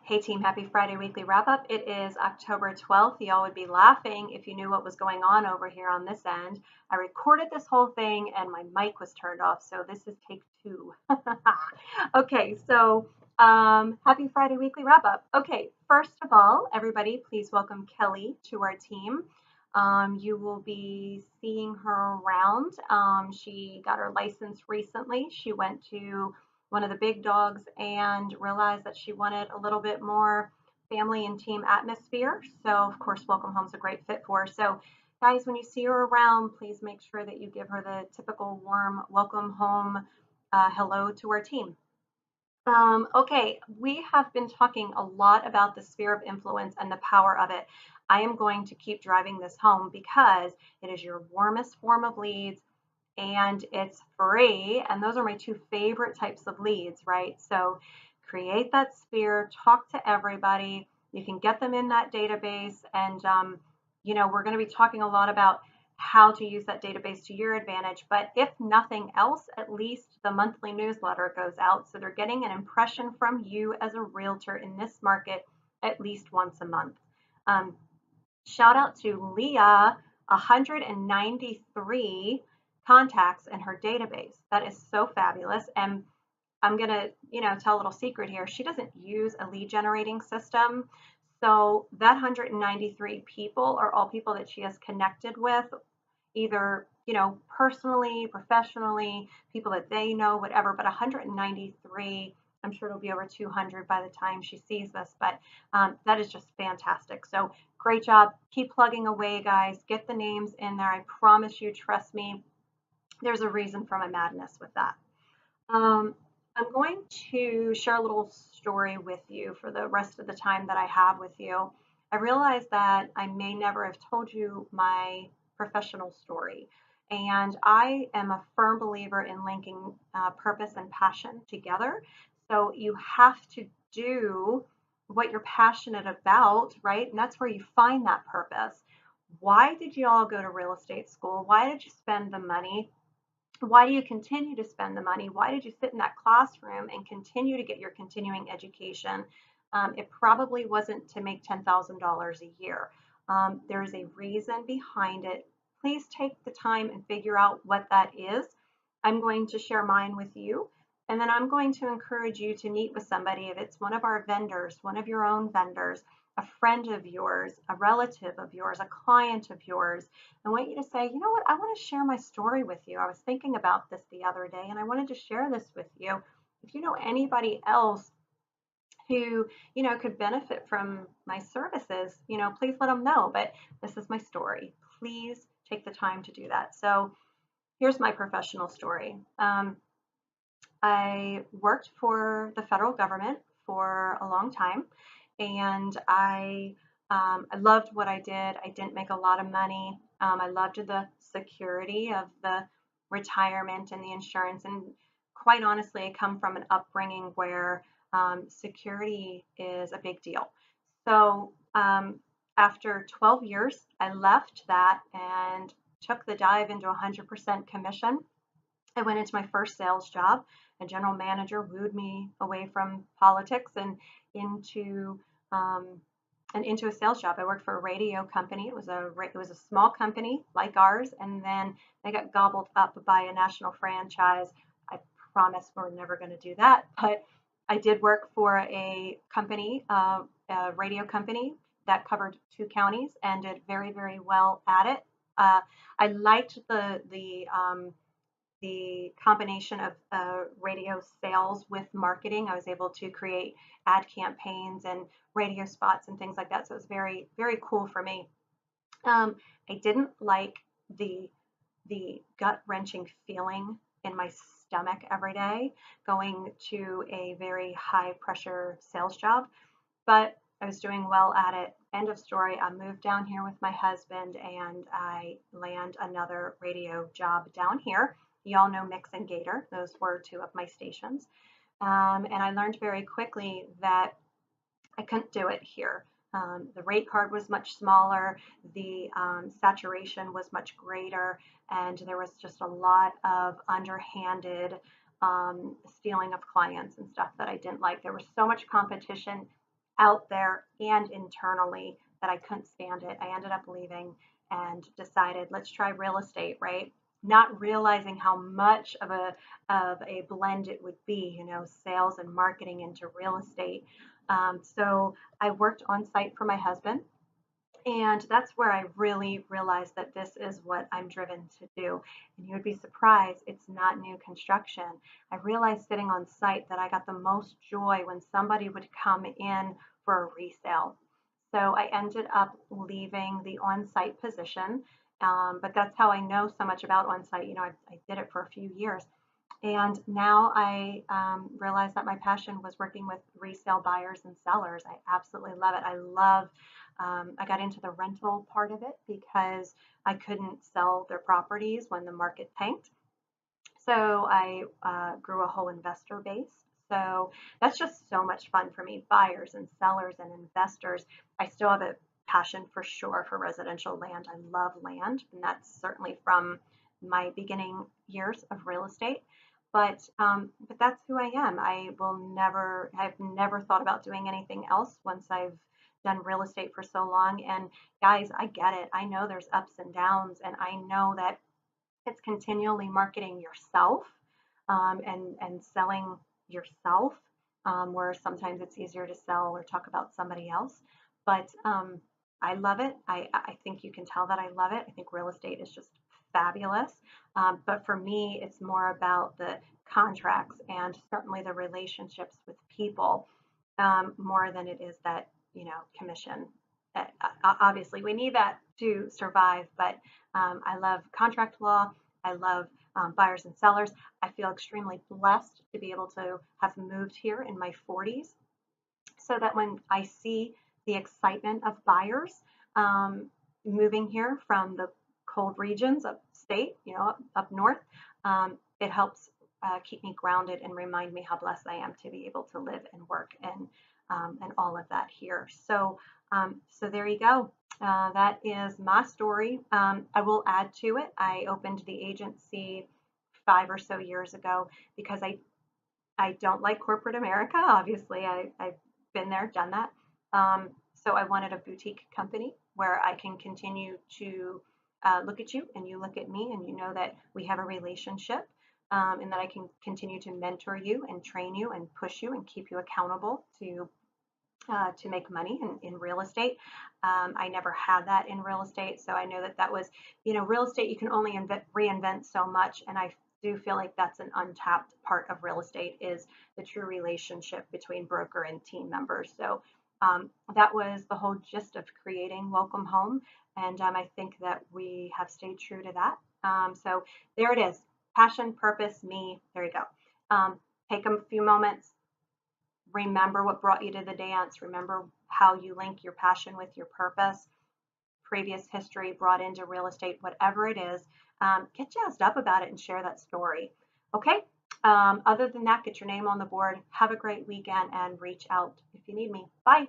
Hey team, happy Friday weekly wrap up. It is October 12th. Y'all would be laughing if you knew what was going on over here on this end. I recorded this whole thing and my mic was turned off, so this is take two. Okay, so happy Friday weekly wrap up. Okay, first of all, everybody, please welcome Kelly to our team. You will be seeing her around. She got her license recently. She went to one of the big dogs and realized that she wanted a little bit more family and team atmosphere. So, of course, Welcome Home's a great fit for her. So, guys, when you see her around, please make sure that you give her the typical warm welcome home hello to our team. Okay, we have been talking a lot about the sphere of influence and the power of it. I am going to keep driving this home because it is your warmest form of leads and it's free. And those are my two favorite types of leads, right? So create that sphere, talk to everybody. You can get them in that database. And, we're going to be talking a lot about how to use that database to your advantage. But if nothing else, at least the monthly newsletter goes out. So they're getting an impression from you as a realtor in this market at least once a month. Shout out to Leah, 193 contacts in her database. That is so fabulous. And I'm going to, tell a little secret here. She doesn't use a lead generating system. So that 193 people are all people that she has connected with, either, personally, professionally, people that they know, whatever, but 193, I'm sure it'll be over 200 by the time she sees this, but that is just fantastic. So great job. Keep plugging away, guys. Get the names in there. I promise you, trust me, there's a reason for my madness with that. I'm going to share a little story with you for the rest of the time that I have with you. I realize that I may never have told you my professional story, and I am a firm believer in linking purpose and passion together. So you have to do what you're passionate about, right? And that's where you find that purpose. Why did you all go to real estate school? Why did you spend the money? Why do you continue to spend the money? Why did you sit in that classroom and continue to get your continuing education? It probably wasn't to make $10,000 a year. There is a reason behind it. Please take the time and figure out what that is. I'm going to share mine with you, and then I'm going to encourage you to meet with somebody. If it's one of our vendors, one of your own vendors, a friend of yours, a relative of yours, a client of yours, I want you to say, you know what, I want to share my story with you. I was thinking about this the other day and I wanted to share this with you. If you know anybody else who, could benefit from my services, please let them know. But this is my story. Please take the time to do that. So here's my professional story. I worked for the federal government for a long time, and I loved what I did. I didn't make a lot of money. I loved the security of the retirement and the insurance. And quite honestly, I come from an upbringing where security is a big deal. So after 12 years, I left that and took the dive into 100% commission. I went into my first sales job. A general manager wooed me away from politics into um, into a sales job. I worked for a radio company. It was a small company like ours, and then they got gobbled up by a national franchise. I promise we're never going to do that, but I did work for a company, a radio company that covered two counties, and did very, very well at it. I liked the combination of radio sales with marketing. I was able to create ad campaigns and radio spots and things like that. So it was very, very cool for me. I didn't like the gut wrenching feeling in my stomach every day going to a very high pressure sales job, but I was doing well at it. End of story. I moved down here with my husband and I land another radio job down here. Y'all know Mix and Gator. Those were two of my stations. And I learned very quickly that I couldn't do it here. The rate card was much smaller, the saturation was much greater, and there was just a lot of underhanded stealing of clients and stuff that I didn't like. There was so much competition. out there and internally that I couldn't stand it. I ended up leaving and decided, let's try real estate, right? Not realizing how much of a blend it would be, you know, sales and marketing into real estate. So I worked on site for my husband, and that's where I really realized that this is what I'm driven to do. And you would be surprised, it's not new construction. I realized sitting on site that I got the most joy when somebody would come in for a resale. So I ended up leaving the on site position. But that's how I know so much about on site. You know, I did it for a few years. And now I realize that my passion was working with resale buyers and sellers. I absolutely love it. I got into the rental part of it because I couldn't sell their properties when the market tanked. So I grew a whole investor base. So that's just so much fun for me, buyers and sellers and investors. I still have a passion for sure for residential land. I love land, and that's certainly from my beginning years of real estate. But that's who I am. I've never thought about doing anything else once I've done real estate for so long. And guys, I get it. I know there's ups and downs, and I know that it's continually marketing yourself, and selling yourself, where sometimes it's easier to sell or talk about somebody else. But I love it. I think you can tell that I love it. I think real estate is just fabulous. But for me, it's more about the contracts and certainly the relationships with people, more than it is that, you know, commission. Obviously, we need that to survive, but I love contract law. I love buyers and sellers. I feel extremely blessed to be able to have moved here in my 40s, so that when I see the excitement of buyers moving here from the cold regions of state, you know, up north, it helps keep me grounded and remind me how blessed I am to be able to live and work and all of that here. So there you go. That is my story. I will add to it. I opened the agency 5 or so years ago because I don't like corporate America. Obviously, I've been there, done that. So I wanted a boutique company where I can continue to look at you and you look at me, and you know that we have a relationship, and that I can continue to mentor you and train you and push you and keep you accountable to make money in real estate. I never had that in real estate, so I know that that was, you know, real estate, you can only reinvent so much, and I do feel like that's an untapped part of real estate, is the true relationship between broker and team members. So that was the whole gist of creating Welcome Home, and I think that we have stayed true to that. So there it is, passion, purpose, me. There you go. Take a few moments, remember what brought you to the dance, remember how you link your passion with your purpose, previous history brought into real estate, whatever it is. Get jazzed up about it and share that story. Okay. Other than that, get your name on the board. Have a great weekend and reach out if you need me. Bye.